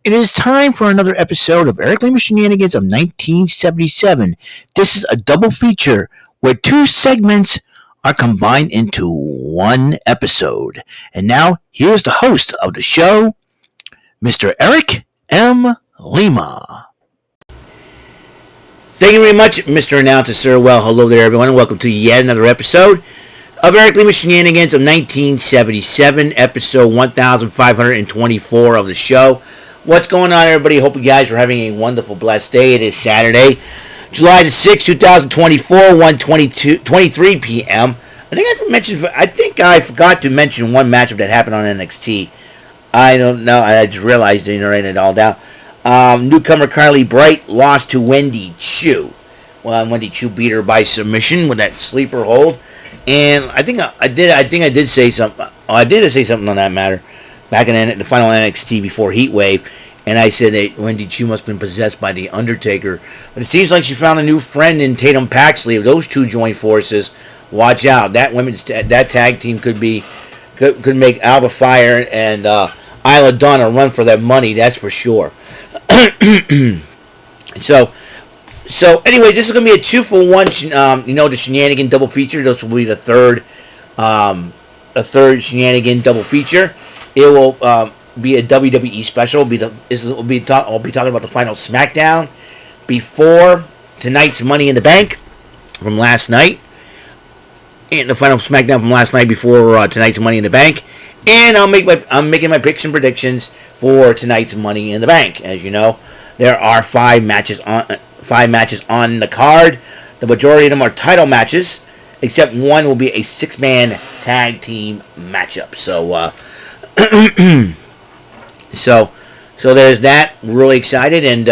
It is time for another episode of Eric Lima Shenanigans of 1977. This is a double feature where two segments are combined into one episode. And now, here's the host of the show, Mr. Eric M. Lima. Thank you very much, Mr. Announcer, sir. Well, hello there, everyone, and welcome to yet another episode of Eric Lima Shenanigans of 1977, episode 1524 of the show. What's going on, everybody? Hope you guys are having a wonderful, blessed day. It is Saturday, July the 6th, 2024, 1:23 p.m. I think I forgot to mention one matchup that happened on NXT. I don't know. I just realized I didn't write it all down. Newcomer Carly Bright lost to Wendy Chu. Well, Wendy Chu beat her by submission with that sleeper hold. And I think I did say something. I did say something on that matter back in the final NXT before Heatwave, and I said that Wendy Chu must have been possessed by the Undertaker. But it seems like she found a new friend in Tatum Paxley. If those two join forces, watch out. That tag team could make Alba Fire and Isla Dawn a run for their money. That's for sure. So anyway, this is going to be a 2-for-1, the Shenanigan double feature. This will be the third Shenanigan double feature. It will be a WWE special. I'll be talking about the final SmackDown before tonight's Money in the Bank from last night. And the final SmackDown from last night before tonight's Money in the Bank. And I'm making my picks and predictions for tonight's Money in the Bank. As you know, there are five matches on the card. The majority of them are title matches, except one will be a 6-man tag team matchup. So there's that. Really excited, and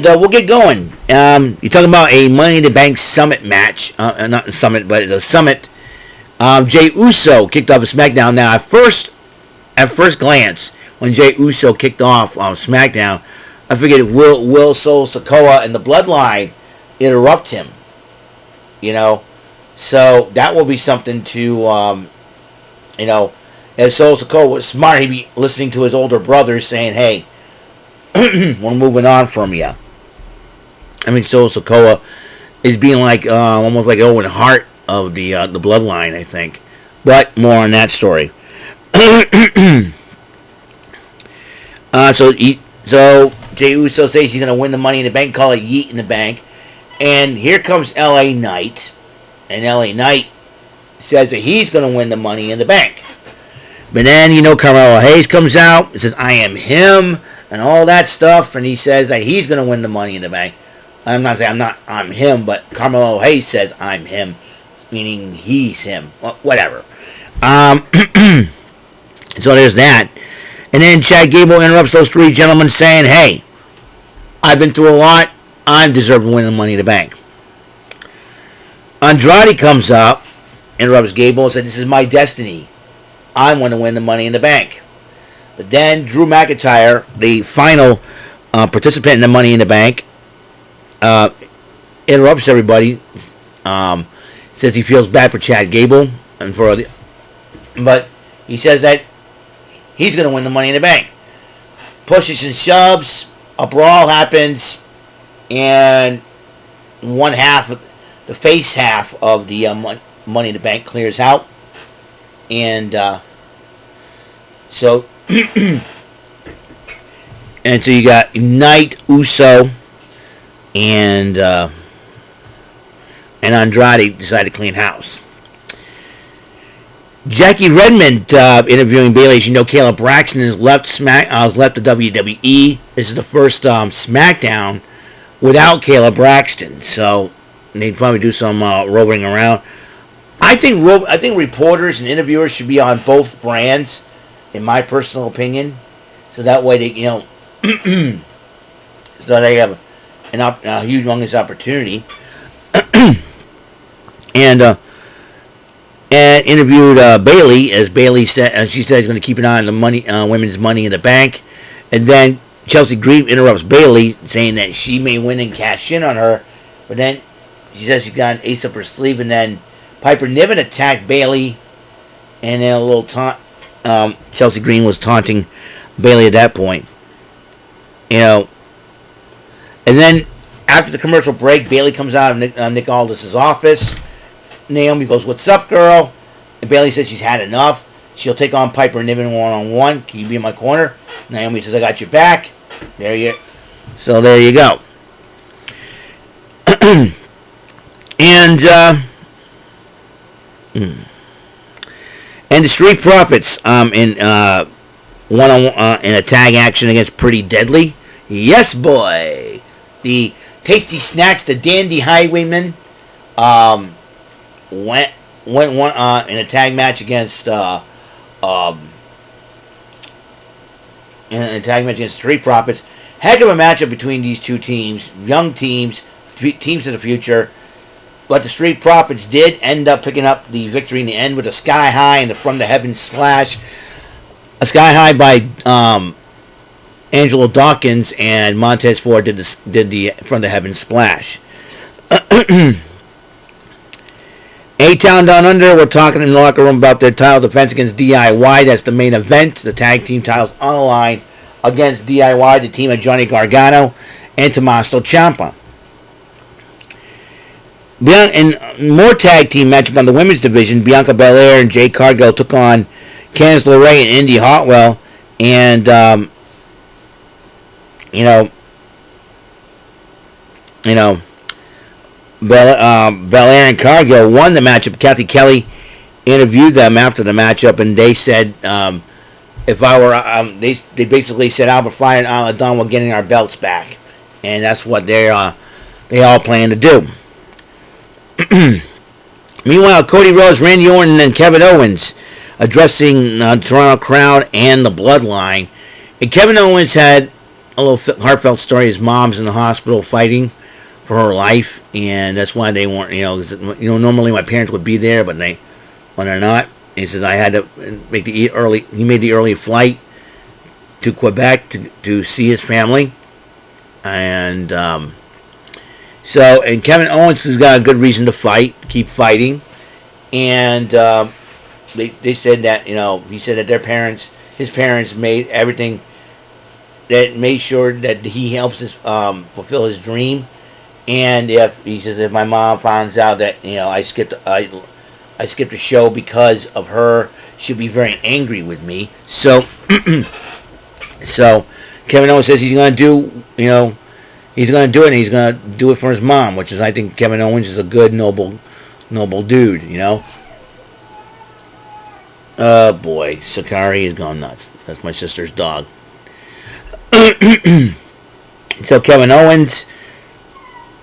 we'll get going. You're talking about a Money in the Bank Summit match, not the Summit, but the Summit. Jey Uso kicked off SmackDown. Now, at first glance, when Jey Uso kicked off SmackDown, I figured Will Soul Sikoa and the Bloodline interrupt him. So that will be something to, as Soul Sikoa was smart, he'd be listening to his older brothers saying, hey, we're moving on from you. I mean, Soul Sikoa is being like, almost like Owen Hart of the Bloodline, I think. But more on that story. So Jey Uso says he's going to win the Money in the Bank, call it Yeet in the Bank. And here comes LA Knight. And LA Knight says that he's going to win the Money in the Bank. But then, Carmelo Hayes comes out and says, I am him, and all that stuff. And he says that he's going to win the Money in the Bank. I'm not saying I'm him, but Carmelo Hayes says I'm him, meaning he's him. Well, whatever. So there's that. And then Chad Gable interrupts those three gentlemen saying, hey, I've been through a lot. I deserve to win the Money in the Bank. Andrade comes up, interrupts Gable, and says, this is my destiny. I want to win the Money in the Bank. But then Drew McIntyre, the final participant in the Money in the Bank, interrupts everybody. Says he feels bad for Chad Gable, but he says that he's going to win the Money in the Bank. Pushes and shoves. A brawl happens. And the face half of the Money in the Bank clears out. And so you got Knight, Uso, and Andrade decided to clean house. Jackie Redmond interviewing Bayley. As you know, Kayla Braxton has left the WWE. This is the first SmackDown without Kayla Braxton, so they'd probably do some roving around. I think reporters and interviewers should be on both brands, in my personal opinion, so that way they so they have a humongous opportunity. And interviewed Bayley, as Bayley said, she said she's going to keep an eye on the women's Money in the Bank. And then Chelsea Green interrupts Bayley, saying that she may win and cash in on her. But then she says she's got an ace up her sleeve. And then Piper Niven attacked Bayley, and then a little taunt. Chelsea Green was taunting Bailey at that point. You know, and then after the commercial break, Bailey comes out of Nick Aldis's office. Naomi goes, "What's up, girl?" And Bailey says she's had enough. She'll take on Piper Niven one-on-one. Can you be in my corner? Naomi says, "I got your back." So there you go. And the Street Profits in one-on-one in a tag action against Pretty Deadly. Yes, boy. The Tasty Snacks, the Dandy Highwaymen, went one in a tag match against Street Profits. Heck of a matchup between these two teams, young teams, teams of the future. But the Street Profits did end up picking up the victory in the end with a Sky High and the From the Heavens Splash. A Sky High by Angelo Dawkins, and Montez Ford did the From the Heavens Splash. A-Town Down Under, we're talking in the locker room about their title defense against DIY. That's the main event. The tag team titles on the line against DIY, the team of Johnny Gargano and Tommaso Ciampa. In more tag team matchup on the women's division, Bianca Belair and Jade Cargill took on Candice LeRae and Indy Hartwell, and Belair and Cargill won the matchup. Kathy Kelly interviewed them after the matchup, and they said, if I were, they basically said, Albert Fire and Isla Dawn were getting our belts back, and that's what they all plan to do. Meanwhile, Cody Rhodes, Randy Orton, and Kevin Owens addressing the Toronto crowd and the Bloodline. And Kevin Owens had a little heartfelt story. His mom's in the hospital fighting for her life, and that's why they weren't, normally my parents would be there, but when they're not. He said, I had to make he made the early flight to Quebec to see his family. And and Kevin Owens has got a good reason to keep fighting. And they said that, he said that his parents made everything that made sure that he helps fulfill his dream. And if my mom finds out that, I skipped a show because of her, she'll be very angry with me. So Kevin Owens says he's going to do, he's going to do it, and he's going to do it for his mom, which is, I think Kevin Owens is a good, noble dude, Oh, boy. Sakari is going nuts. That's my sister's dog. So Kevin Owens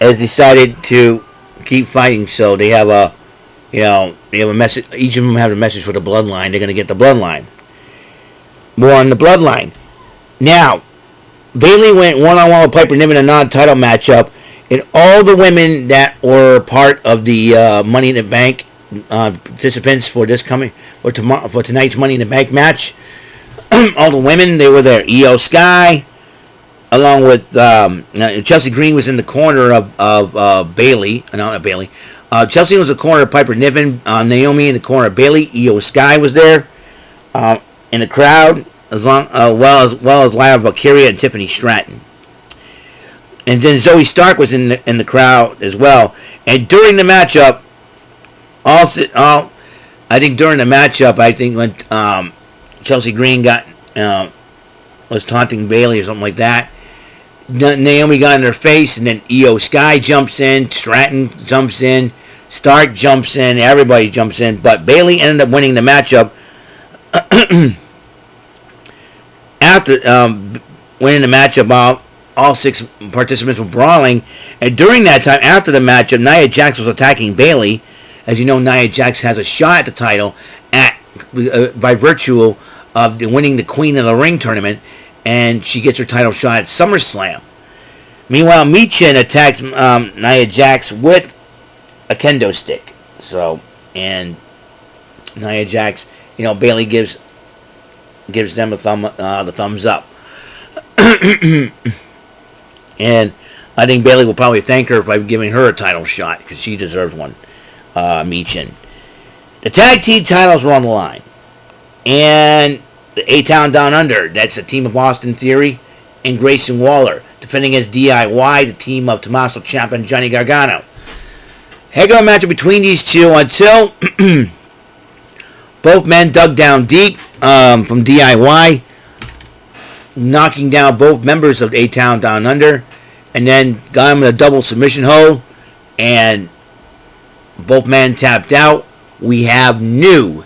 has decided to keep fighting, so they have a message. Each of them have a message for the Bloodline. They're going to get the Bloodline. More on the Bloodline. Now, Bayley went one-on-one with Piper Niven in a non-title matchup, and all the women that were part of the Money in the Bank participants for tonight's Money in the Bank match, all the women, they were there. Io Sky, along with Chelsea Green was in the corner of Bayley. No, not Bayley. Chelsea was in the corner of Piper Niven. Naomi in the corner of Bayley. Io Sky was there in the crowd, as well as Lyra Valkyria and Tiffany Stratton. And then Zoe Stark was in the crowd as well. And during the matchup, when Chelsea Green was taunting Bayley or something like that, Naomi got in her face, and then Io Sky jumps in, Stratton jumps in, Stark jumps in, everybody jumps in, but Bayley ended up winning the matchup. After winning the matchup, all 6 participants were brawling, and during that time, after the matchup, Nia Jax was attacking Bayley. As you know, Nia Jax has a shot at the title by virtue of winning the Queen of the Ring tournament, and she gets her title shot at SummerSlam. Meanwhile, Michin attacks Nia Jax with a kendo stick. And Nia Jax, Bayley gives them the thumbs up. And I think Bayley will probably thank her by giving her a title shot, because she deserves one. Michin. The tag team titles were on the line. And the A-Town Down Under. That's a team of Austin Theory and Grayson Waller. Defending against DIY, the team of Tommaso Ciampa and Johnny Gargano. Head-on matchup between these two until both men dug down deep from DIY, knocking down both members of A-Town Down Under, and then got him in a double submission hold, and both men tapped out. We have new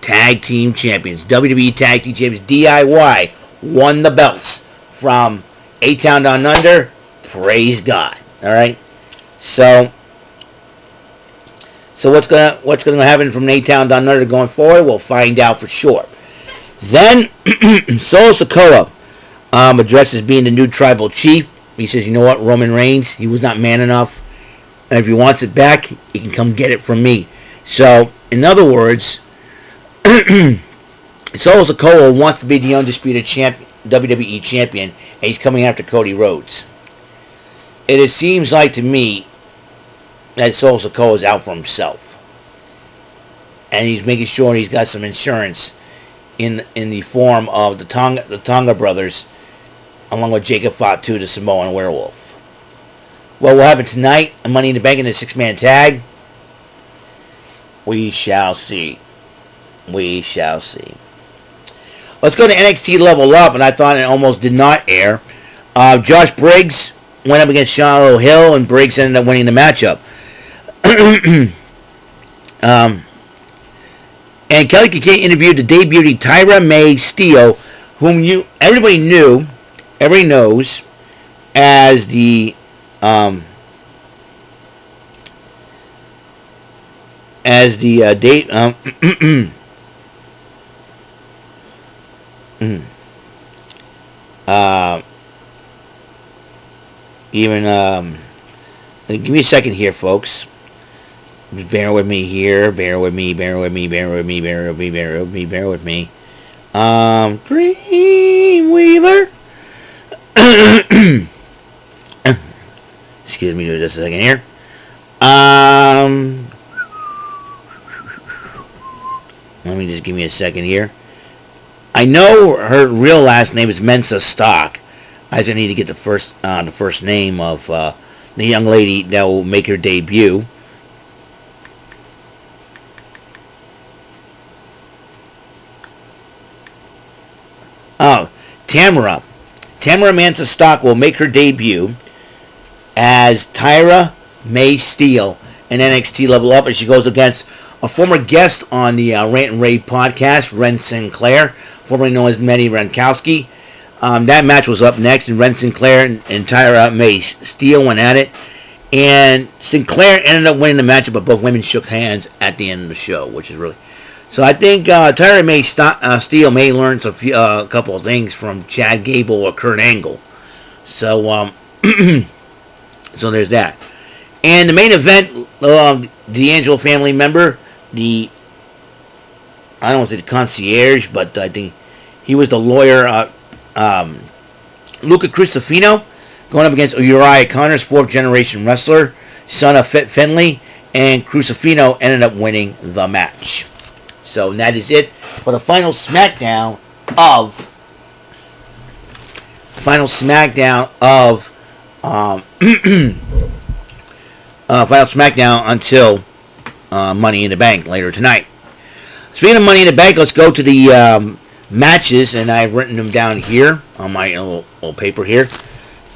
tag team champions. WWE Tag Team Champions DIY won the belts from A-Town Down Under. Praise God. All right. So what's gonna happen from A-Town Down Under going forward? We'll find out for sure. Then Solo Sikoa addresses being the new tribal chief. He says, you know what, Roman Reigns, he was not man enough, and if he wants it back, he can come get it from me. So, in other words, Solo Sikoa wants to be the undisputed WWE champion, and he's coming after Cody Rhodes. It seems like to me that Solo Sikoa is out for himself, and he's making sure he's got some insurance in the form of the Tonga brothers, along with Jacob Fatu, the Samoan werewolf. What will happen tonight? Money in the Bank in the 6-man tag. We shall see. We shall see. Let's go to NXT Level Up, and I thought it almost did not air. Josh Briggs went up against Charlotte Hill, and Briggs ended up winning the matchup. And Kelly Kincaid interviewed the debuting Tyra May Steele, whom everybody knows as the give me a second here, folks. Bear with me here. Bear with me. Dreamweaver. Excuse me just a second here. Let me just give me a second here. I know her real last name is Mensa Stock. I just need to get the first name of the young lady that will make her debut. Oh, Tamara Mansa Stock will make her debut as Tyra May Steele in NXT Level Up, and she goes against a former guest on the Rant and Rave podcast, Ren Sinclair, formerly known as Manny Rankowski. That match was up next, and Ren Sinclair and Tyra May Steele went at it, and Sinclair ended up winning the matchup, but both women shook hands at the end of the show, which is really... So I think Tyra May Steele may learn a couple of things from Chad Gable or Kurt Angle. So so there's that. And the main event, D'Angelo family member, I don't want to say the concierge, but I think he was the lawyer, Luca Cristofino, going up against Uriah Connors, 4th generation wrestler, son of Fit Finley, and Cristofino ended up winning the match. So that is it for the final SmackDown of until Money in the Bank later tonight. Speaking of Money in the Bank, let's go to the matches, and I've written them down here on my little paper here,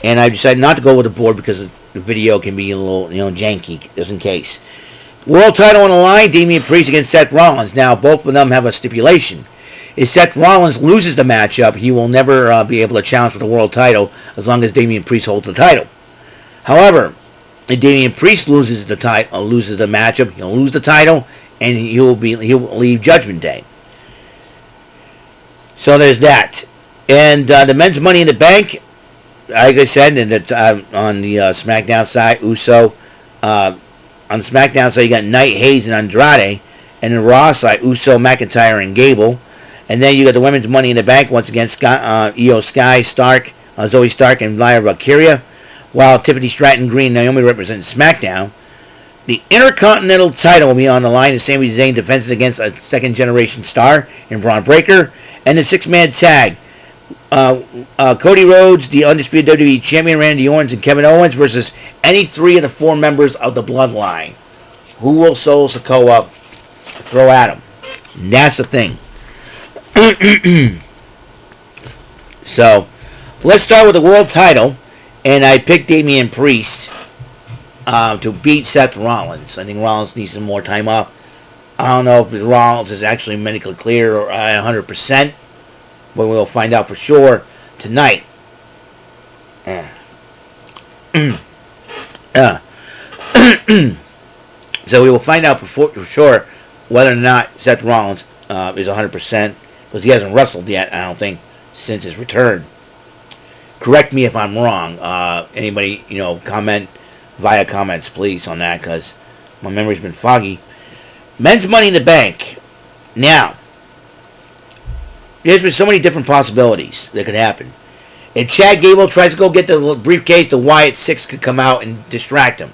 and I've decided not to go with the board because the video can be a little janky, just in case. World title on the line, Damian Priest against Seth Rollins. Now, both of them have a stipulation. If Seth Rollins loses the matchup, he will never be able to challenge for the world title as long as Damian Priest holds the title. However, if Damian Priest loses the matchup, he'll lose the title, and he'll leave Judgment Day. So there's that. And the men's Money in the Bank, like I said, on the SmackDown side, Uso. On the SmackDown side, you got Knight, Hayes, and Andrade. And the Raw side, Uso, McIntyre, and Gable. And then you got the women's Money in the Bank once again, Io Sky, Stark, Zoe Stark, and Lyra Valkyria. While Tiffany Stratton Green and Naomi represent SmackDown. The Intercontinental title will be on the line as Sami Zayn defends against a second-generation star in Braun Breaker. And the six-man tag, Cody Rhodes, the undisputed WWE Champion, Randy Orton, and Kevin Owens versus any three of the four members of the Bloodline. Who will Solo Sikoa throw at him? And that's the thing. So, let's start with the world title. And I picked Damian Priest to beat Seth Rollins. I think Rollins needs some more time off. I don't know if Rollins is actually medically clear or 100%, but we'll find out for sure tonight. So we will find out for sure whether or not Seth Rollins is 100%, because he hasn't wrestled yet, I don't think, since his return. Correct me if I'm wrong. Anybody, comment via comments, please, on that, because my memory's been foggy. Men's Money in the Bank. Now, there's been so many different possibilities that could happen. If Chad Gable tries to go get the briefcase, the Wyatt Six could come out and distract him.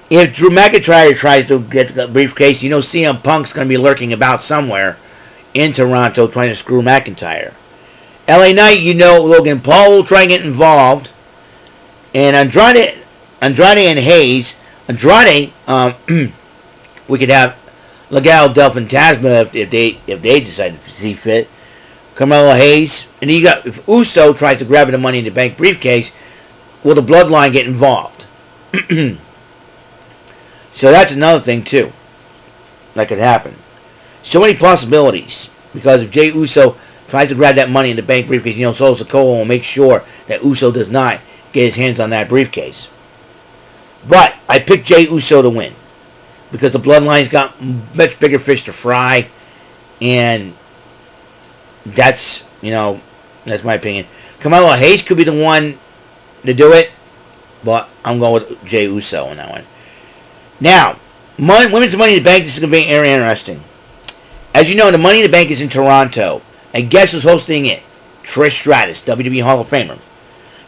If Drew McIntyre tries to get the briefcase, CM Punk's going to be lurking about somewhere in Toronto trying to screw McIntyre. LA Knight, Logan Paul will try and get involved. And Andrade and Hayes. Andrade, we could have Legado del Fantasma if they decide to see fit. Carmelo Hayes. And if Uso tries to grab the Money in the Bank briefcase, will the Bloodline get involved? So that's another thing, too, that could happen. So many possibilities. Because if Jey Uso tries to grab that Money in the Bank briefcase, Solo Sikoa will make sure that Uso does not get his hands on that briefcase. But I picked Jey Uso to win. Because the Bloodline's got much bigger fish to fry. And that's, that's my opinion. Carmelo Hayes could be the one to do it. But I'm going with Jey Uso on that one. Now, Women's Money in the Bank, this is going to be very interesting. As you know, the Money in the Bank is in Toronto. And guess who's hosting it? Trish Stratus, WWE Hall of Famer.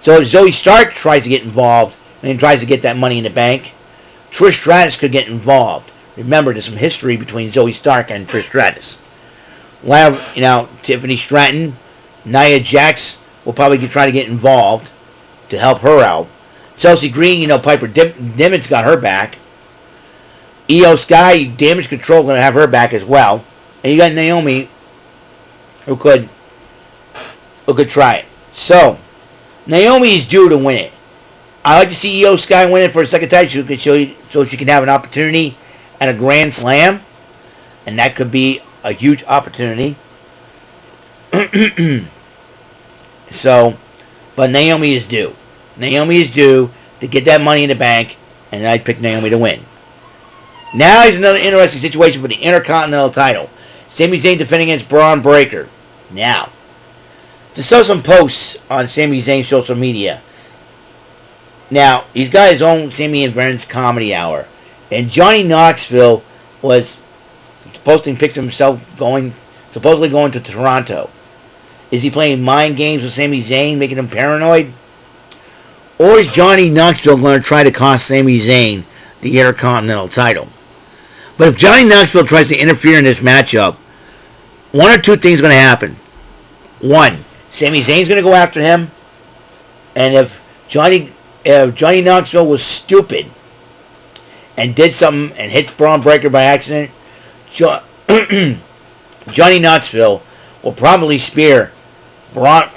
So if Zoe Stark tries to get involved and tries to get that Money in the Bank, Trish Stratus could get involved. Remember, there's some history between Zoe Stark and Trish Stratus. Tiffany Stratton, Nia Jax will probably try to get involved to help her out. Chelsea Green, Piper Nimitz got her back. Io Sky, Damage Control, going to have her back as well. And you got Naomi, who could try it. So, Naomi is due to win it. I like to see Io Sky win it for a second time so she can have an opportunity at a Grand Slam. And that could be a huge opportunity. But Naomi is due. Naomi is due to get that Money in the Bank. And I picked Naomi to win. Now is another interesting situation for the Intercontinental title. Sami Zayn defending against Braun Breaker. Now, to show some posts on Sami Zayn's social media. Now, he's got his own Sami and Friends comedy hour. And Johnny Knoxville was posting pics of himself supposedly going to Toronto. Is he playing mind games with Sami Zayn, making him paranoid? Or is Johnny Knoxville going to try to cost Sami Zayn the Intercontinental title? But if Johnny Knoxville tries to interfere in this matchup, one or two things are going to happen. One, Sami Zayn's going to go after him. And if Johnny Knoxville was stupid and did something and hits Braun Breaker by accident, Johnny Knoxville will probably spear not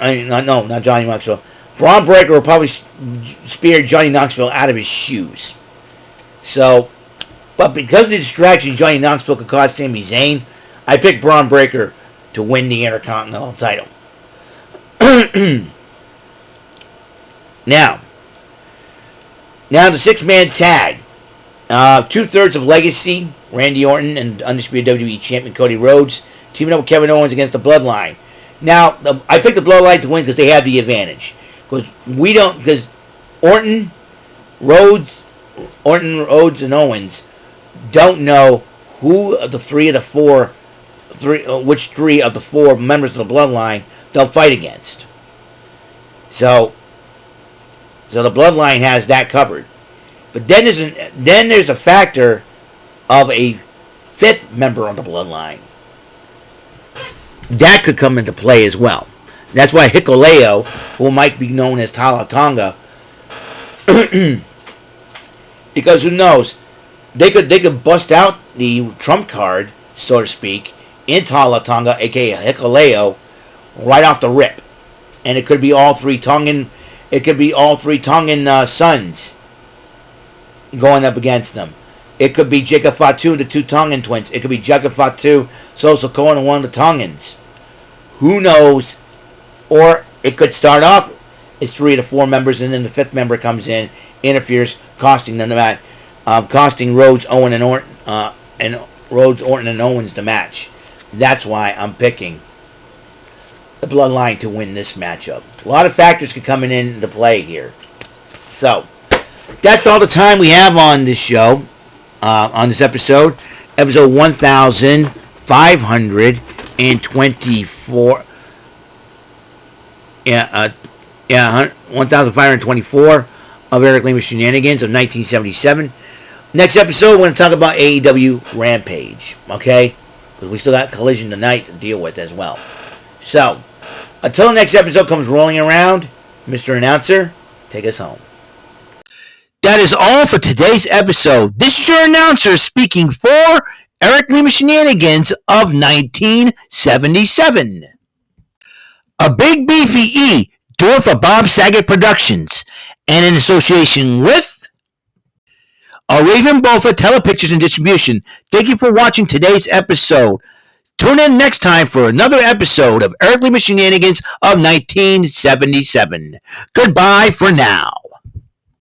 Johnny Knoxville. Braun Breaker will probably spear Johnny Knoxville out of his shoes. So, but because of the distraction Johnny Knoxville could cause Sami Zayn, I picked Braun Breaker to win the Intercontinental title. Now the six-man tag. 2/3 of Legacy, Randy Orton and undisputed WWE Champion Cody Rhodes, teaming up with Kevin Owens against the Bloodline. Now, I picked the Bloodline to win because they have the advantage. Because Orton, Rhodes, and Owens don't know which three of the four members of the Bloodline they'll fight against. So the Bloodline has that covered. But then there's a factor of a fifth member on the bloodline. That could come into play as well. That's why Hikuleo, who might be known as Tala Tonga, because who knows, they could bust out the trump card, so to speak, in Tala Tonga, aka Hikuleo, right off the rip, and it could be all three Tongan. It could be all three Tongan sons going up against them. It could be Jacob Fatu, the two Tongan twins. It could be Jacob Fatu, Sosa Cohen, and one of the Tongans. Who knows? Or it could start off as 3 to 4 members, and then the 5th member comes in, interferes, costing them the match, costing Rhodes, Orton, and Owens the match. That's why I'm picking the Bloodline to win this matchup. A lot of factors could come into play here. So that's all the time we have on this show, on this episode 1524. 1524 of Eric Lima Shenanigans of 1977. Next episode, we're going to talk about AEW Rampage, okay? Because we still got Collision tonight to deal with as well. So, until the next episode comes rolling around, Mr. Announcer, take us home. That is all for today's episode. This is your announcer speaking for Eric Lima Shenanigans of 1977. A Big Beefy E, doing for Bob Saget Productions, and in association with a Raven Bofa Telepictures and Distribution. Thank you for watching today's episode. Tune in next time for another episode of Eric Lima Shenanigans of 1977. Goodbye for now.